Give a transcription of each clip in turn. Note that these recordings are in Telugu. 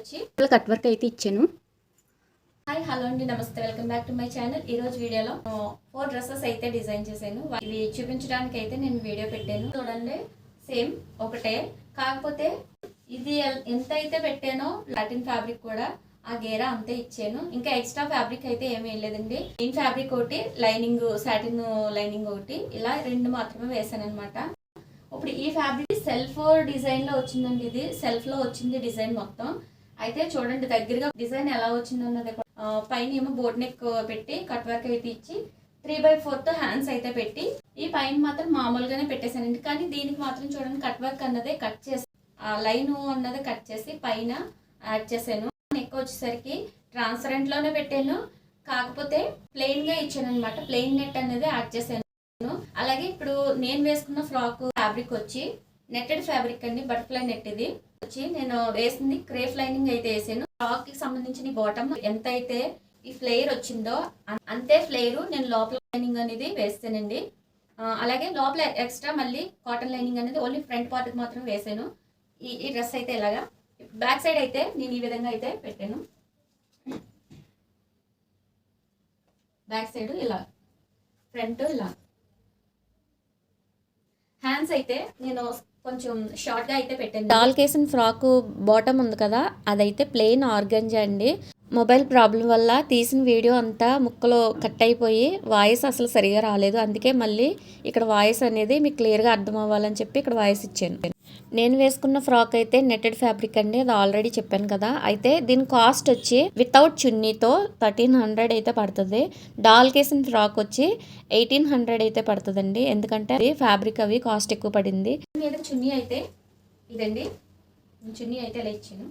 వచ్చి కట్ వర్క్ అయితే ఇచ్చాను. హాయ్ హలో అండి, నమస్తే, welcome back to my channel. ఈ రోజు వీడియోలో 4 డ్రెస్సెస్ అయితే డిజైన్ చేశాను. ఇవి చూపించడానికి అయితే నేను వీడియో పెట్టాను. చూడండి, సేమ్ ఒకటే, కాకపోతే ఇది ఎంత అయితే పెట్టానో లాటిన్ ఫ్యాబ్రిక్ కూడా ఆ గేరా అంతే ఇచ్చాను. ఇంకా ఎక్స్ట్రా ఫ్యాబ్రిక్ అయితే ఏమీ వేయలేదండి. మెయిన్ ఫ్యాబ్రిక్ ఒకటి, లైనింగ్ సాటిన్ లైనింగ్ ఒకటి, ఇలా 2 మాత్రమే వేసాను అనమాట. ఇప్పుడు ఈ ఫ్యాబ్రిక్ సెల్ఫ్ డిజైన్ లో వచ్చిందండి. ఇది సెల్ఫ్ లో వచ్చింది డిజైన్ మొత్తం. అయితే చూడండి దగ్గరగా డిజైన్ ఎలా వచ్చింది అన్నది. పైన ఏమో బోట్ నెక్ పెట్టి కట్ వర్క్ అయితే ఇచ్చి 3/4 హ్యాండ్స్ అయితే పెట్టి ఈ పైన మాత్రం మామూలుగానే పెట్టేశానండి. కానీ దీనికి మాత్రం చూడండి కట్ వర్క్ అన్నదే కట్ చేసి లైన్ అన్నది కట్ చేసి పైన యాడ్ చేశాను. నెక్ వచ్చేసరికి ట్రాన్స్పరెంట్ లోనే పెట్టాను, కాకపోతే ప్లెయిన్ గా ఇచ్చాను అనమాట. ప్లెయిన్ నెట్ అనేది యాడ్ చేశాను. అలాగే ఇప్పుడు నేను వేసుకున్న ఫ్రాక్ ఫ్యాబ్రిక్ వచ్చి నెట్టెడ్ ఫ్యాబ్రిక్ అండి, బటర్ఫ్లై నెట్. ఇది వచ్చి నేను వేసింది క్రేప్ లైనింగ్ అయితే వేసాను. ఫ్రాక్ కి సంబంధించిన బాటమ్ ఎంత అయితే ఈ ఫ్లేయర్ వచ్చిందో అంతే ఫ్లేయర్ నేను లోపల లైనింగ్ అనేది వేస్తానండి. అలాగే లోపల ఎక్స్ట్రా మళ్ళీ కాటన్ లైనింగ్ అనేది ఓన్లీ ఫ్రంట్ పార్ట్ కి మాత్రం వేసాను. ఈ డ్రెస్ అయితే ఇలాగా. బ్యాక్ సైడ్ అయితే నేను ఈ విధంగా అయితే పెట్టాను. బ్యాక్ సైడ్ ఇలా, ఫ్రంట్ ఇలా. హ్యాండ్స్ అయితే నేను కొంచెం షార్ట్ గా అయితే పెట్టాను. డాల్ కేసిన ఫ్రాక్ బాటమ్ ఉంది కదా, అదైతే ప్లెయిన్ ఆర్గంజా అండి. మొబైల్ ప్రాబ్లం వల్ల తీసిన వీడియో అంతా ముక్కలో కట్ అయిపోయి వాయిస్ అసలు సరిగా రాలేదు. అందుకే మళ్ళీ ఇక్కడ వాయిస్ అనేది మీకు క్లియర్గా అర్థం అవ్వాలని చెప్పి ఇక్కడ వాయిస్ ఇచ్చాను. నేను వేసుకున్న ఫ్రాక్ అయితే నెట్టెడ్ ఫ్యాబ్రిక్ అండి, అది ఆల్రెడీ చెప్పాను కదా. అయితే దీని కాస్ట్ వచ్చి వితౌట్ చున్నీతో 1300 అయితే పడుతుంది. డాల్ కేసిన ఫ్రాక్ వచ్చి 1800 అయితే పడుతుందండి. ఎందుకంటే ఫ్యాబ్రిక్ అవి కాస్ట్ ఎక్కువ పడింది. మీద చున్నీ అయితే ఇదండి, చున్నీ అయితే ఇలా ఇచ్చాను.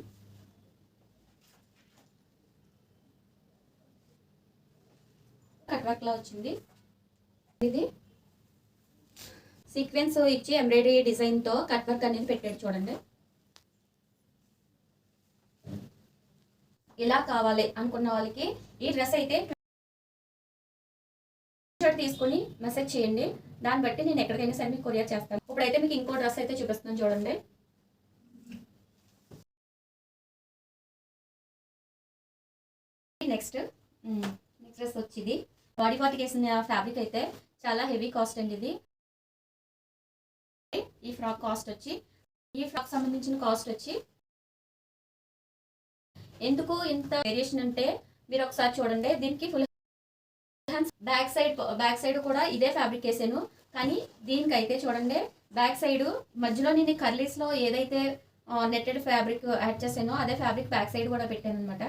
కట్ వర్క్ లా వచ్చింది. ఇది సీక్వెన్స్ ఇచ్చి ఎంబ్రాయిడరీ డిజైన్ తో కట్ వర్క్ అనేది పెట్టాడు చూడండి. ఇలా కావాలి అనుకున్న వాళ్ళకి ఈ డ్రెస్ అయితే తీసుకుని మెసేజ్ చేయండి. దాన్ని బట్టి నేను ఎక్కడికైనా సరే మీకు కొరియర్ చేస్తాను. ఇప్పుడైతే మీకు ఇంకో డ్రెస్ అయితే చూపిస్తున్నాను చూడండి. నెక్స్ట్ డ్రెస్ వచ్చింది బాడీ పార్ట్కి వేసిన ఫ్యాబ్రిక్ అయితే చాలా హెవీ కాస్ట్ అండి. ఇది ఈ ఫ్రాక్ కాస్ట్ వచ్చి, ఈ ఫ్రాక్ సంబంధించిన కాస్ట్ వచ్చి, ఎందుకు ఇంత వేరియేషన్ అంటే మీరు ఒకసారి చూడండి. దీనికి ఫుల్ హ్యాండ్స్, బ్యాక్ సైడ్ కూడా ఇదే ఫ్యాబ్రిక్ వేసాను. కానీ దీనికైతే చూడండి బ్యాక్ సైడ్ మధ్యలో నేను కర్లీస్ లో ఏదైతే నెట్టెడ్ ఫ్యాబ్రిక్ యాడ్ చేసానో అదే ఫ్యాబ్రిక్ బ్యాక్ సైడ్ కూడా పెట్టాను అనమాట.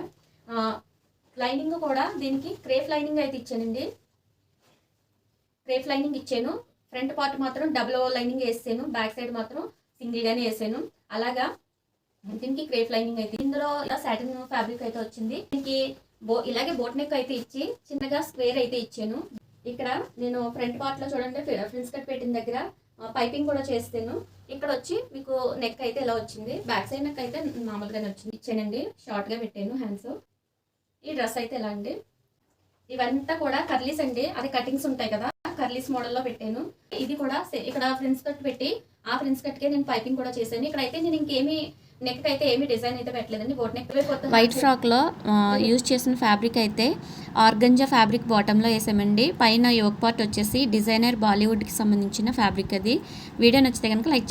లైనింగ్ కూడా దీనికి క్రేప్ లైనింగ్ అయితే ఇచ్చానండి. క్రేప్ లైనింగ్ ఇచ్చాను. ఫ్రంట్ పార్ట్ మాత్రం డబుల్ లైనింగ్ వేసాను, బ్యాక్ సైడ్ మాత్రం సింగిల్ గానే వేసాను. అలాగా దీనికి క్రేప్ లైనింగ్ అయితే, ఇందులో సాటిన్ ఫ్యాబ్రిక్ అయితే వచ్చింది. దీనికి ఇలాగే బోట్ నెక్ అయితే ఇచ్చి చిన్నగా స్క్వేర్ అయితే ఇచ్చాను. ఇక్కడ నేను ఫ్రంట్ పార్ట్ లో చూడండి ఫ్రిన్స్ కట్ పెట్టిన దగ్గర పైపింగ్ కూడా చేస్తాను. ఇక్కడ వచ్చి మీకు నెక్ అయితే ఇలా వచ్చింది. బ్యాక్ సైడ్ నెక్ అయితే మామూలుగానే వచ్చింది ఇచ్చానండి. షార్ట్ గా పెట్టాను హ్యాండ్స్. ఈ డ్రెస్ అయితే ఎలా అండి, ఇవంతా కూడా కర్లీస్ అండి. అది కటింగ్స్ ఉంటాయి కదా, కర్లీస్ మోడల్లో పెట్టాను. ఇది కూడా ఇక్కడ ఫ్రిన్స్ కట్ పెట్టి ఆ ఫ్రిన్స్ కట్ కే నేను పైపింగ్ కూడా చేశాను. ఇక్కడ అయితే నేను ఇంకేమి నెక్ అయితే ఏమి డిజైన్ అయితే పెట్టలేదండి. బోట్ నెక్ వైట్ ఫ్రాక్ లో యూజ్ చేసిన ఫ్యాబ్రిక్ అయితే ఆర్గంజా ఫ్యాబ్రిక్ బాటమ్ లో వేసామండి. పైన యోక్ పార్ట్ వచ్చేసి డిజైనర్ బాలీవుడ్ కి సంబంధించిన ఫ్యాబ్రిక్. అది వీడియో నచ్చితే కనుక లైక్